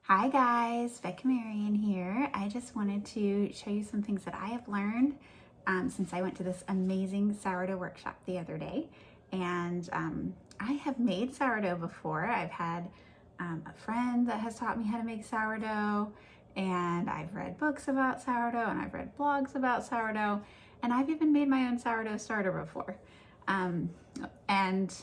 Hi guys, Becca Marion here. I just wanted to show you some things that I have learned since I went to this amazing sourdough workshop the other day. And I have made sourdough before. I've had a friend that has taught me how to make sourdough, and I've read books about sourdough, and I've read blogs about sourdough, and I've even made my own sourdough starter before. And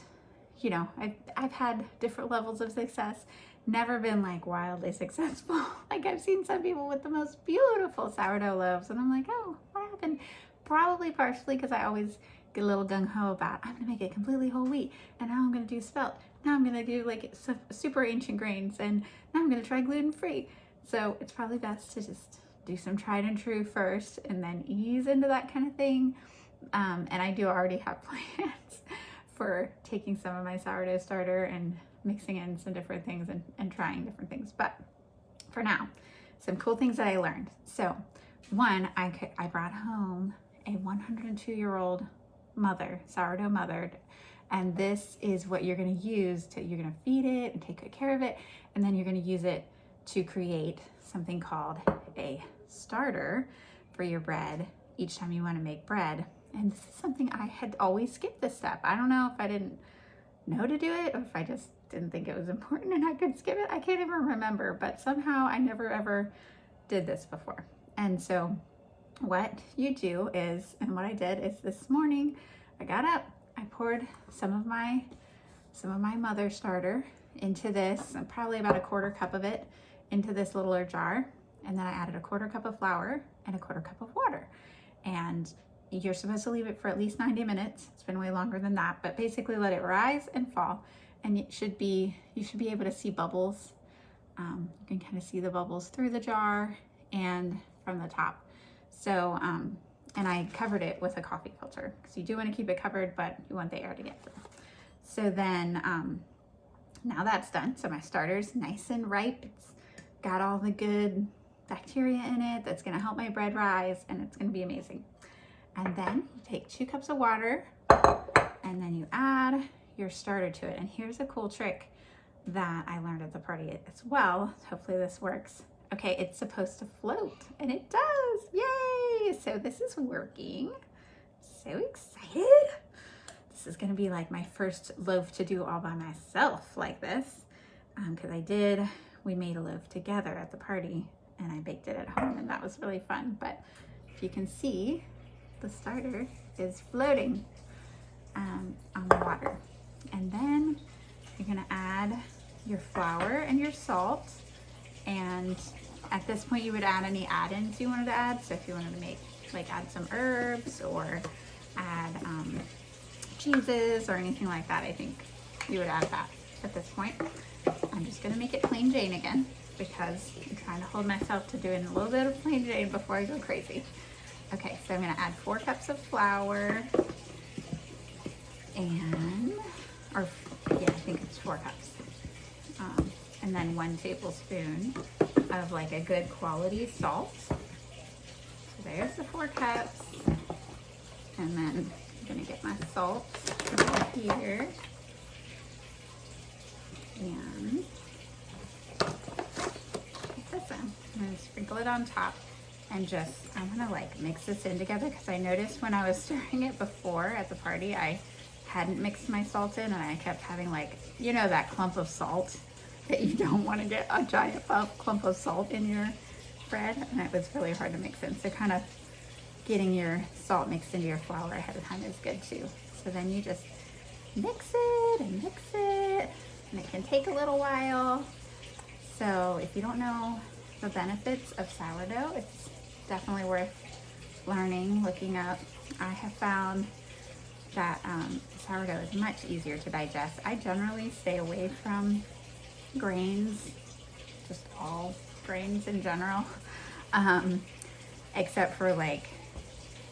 you know, I've had different levels of success. Never been like wildly successful. Like I've seen some people with the most beautiful sourdough loaves and I'm like, oh, what happened? Probably partially because I always get a little gung-ho about, I'm gonna make it completely whole wheat, and now I'm gonna do spelt. Now I'm gonna do like super ancient grains, and now I'm gonna try gluten-free. So it's probably best to just do some tried and true first and then ease into that kind of thing. And I do already have plans for taking some of my sourdough starter and mixing in some different things and trying different things. But for now, some cool things that I learned. So one, I brought home a 102-year-old mother, sourdough mothered, and this is what you're gonna use you're gonna feed it and take good care of it, and then you're gonna use it to create something called a starter for your bread each time you wanna make bread. And this is something I had always skipped this step. I don't know if I didn't know to do it or if I just didn't think it was important and I could skip it. I can't even remember, but somehow I never ever did this before. And so what you do is, and what I did is this morning, I got up, I poured some of my mother starter into this, and probably about a quarter cup of it into this littler jar. And then I added a quarter cup of flour and a quarter cup of water. And you're supposed to leave it for at least 90 minutes. It's been way longer than that, but basically let it rise and fall. And you should be able to see bubbles. You can kind of see the bubbles through the jar and from the top. So, and I covered it with a coffee filter because you do want to keep it covered, but you want the air to get through. So then, now that's done. So my starter's nice and ripe. It's got all the good bacteria in it that's gonna help my bread rise, and it's gonna be amazing. And then you take 2 cups of water and then you add your starter to it. And here's a cool trick that I learned at the party as well. Hopefully this works. Okay, it's supposed to float, and it does. Yay! So this is working. So excited. This is gonna be like my first loaf to do all by myself like this. Because we made a loaf together at the party and I baked it at home, and that was really fun. But if you can see, the starter is floating on the water. And then you're gonna add your flour and your salt. And at this point you would add any add-ins you wanted to add. So if you wanted to make, like add some herbs or add cheeses or anything like that, I think you would add that at this point. I'm just gonna make it plain Jane again because I'm trying to hold myself to doing a little bit of plain Jane before I go crazy. Okay, so I'm gonna add 4 cups of flour I think it's 4 cups. And then 1 tablespoon of like a good quality salt. So there's the 4 cups. And then I'm gonna get my salt over here. And put this in. I'm gonna sprinkle it on top. And I'm gonna like mix this in together because I noticed when I was stirring it before at the party, I hadn't mixed my salt in, and I kept having like, you know, that clump of salt that you don't want to get a giant clump of salt in your bread, and it was really hard to mix in. So kind of getting your salt mixed into your flour ahead of time is good too. So then you just mix it and mix it, and it can take a little while. So if you don't know the benefits of sourdough, it's definitely worth learning, looking up. I have found that sourdough is much easier to digest. I generally stay away from grains, just all grains in general, except for like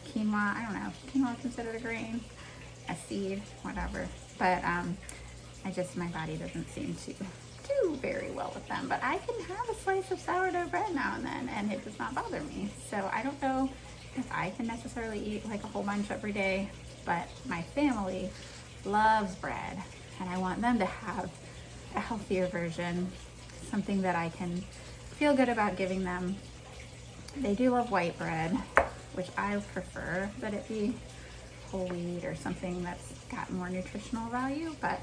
quinoa. I don't know, quinoa considered a grain, a seed, whatever. But my body doesn't seem to do very well with them. But I can have a slice of sourdough bread now and then, and it does not bother me. So I don't know if I can necessarily eat like a whole bunch every day, but my family loves bread, and I want them to have a healthier version. something that I can feel good about giving them. They do love white bread, which I prefer that it be whole wheat or something that's got more nutritional value, but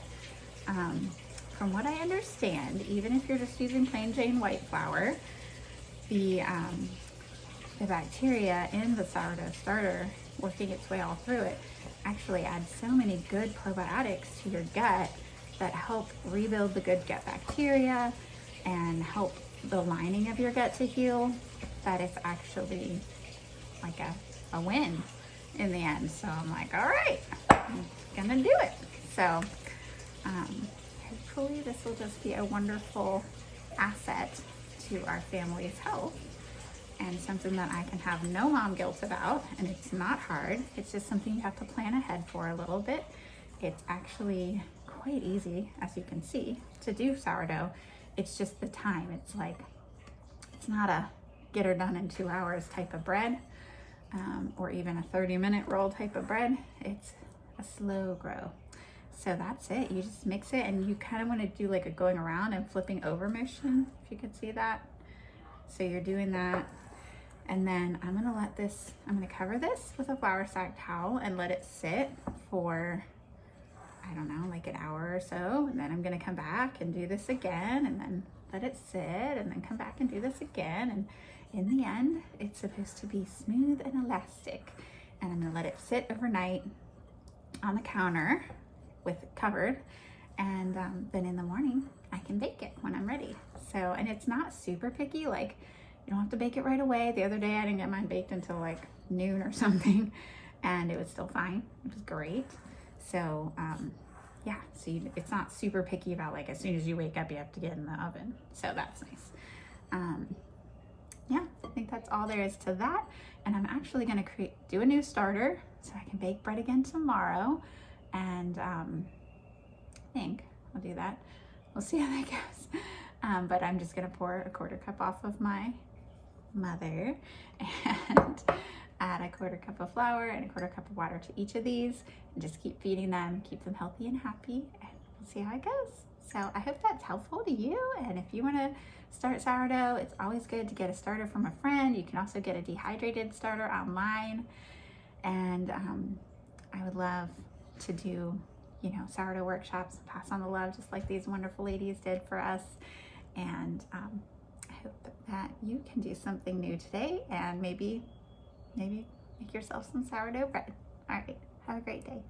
from what I understand, even if you're just using plain Jane white flour, the bacteria in the sourdough starter working its way all through it actually adds so many good probiotics to your gut that help rebuild the good gut bacteria and help the lining of your gut to heal, that it's actually like a win in the end. So I'm like, all right, I'm gonna do it. So hopefully this will just be a wonderful asset to our family's health and something that I can have no mom guilt about. And it's not hard. It's just something you have to plan ahead for a little bit. It's actually quite easy, as you can see, to do sourdough. It's just the time. It's like, it's not a get her done in 2 hours type of bread, or even a 30-minute roll type of bread. It's a slow grow. So that's it. You just mix it, and you kind of want to do like a going around and flipping over motion, if you could see that. So you're doing that. And then I'm gonna cover this with a flour sack towel and let it sit for, I don't know, like an hour or so. And then I'm gonna come back and do this again, and then let it sit, and then come back and do this again. And in the end, it's supposed to be smooth and elastic. And I'm gonna let it sit overnight on the counter with it covered. And then in the morning, I can bake it when I'm ready. So, and it's not super picky, like, you don't have to bake it right away. The other day I didn't get mine baked until like noon or something, and it was still fine. It was great. So yeah, so it's not super picky about like as soon as you wake up you have to get in the oven. So that's nice. Yeah, I think that's all there is to that. And I'm actually gonna do a new starter so I can bake bread again tomorrow. And I think I'll do that. We'll see how that goes. But I'm just gonna pour a 1/4 cup off of my mother and add a 1/4 cup of flour and a 1/4 cup of water to each of these, and just keep feeding them, keep them healthy and happy, and we'll see how it goes. So I hope that's helpful to you. And if you want to start sourdough, it's always good to get a starter from a friend. You can also get a dehydrated starter online. And I would love to do, you know, sourdough workshops, pass on the love just like these wonderful ladies did for us. And I hope that you can do something new today and maybe make yourself some sourdough bread. All right, have a great day.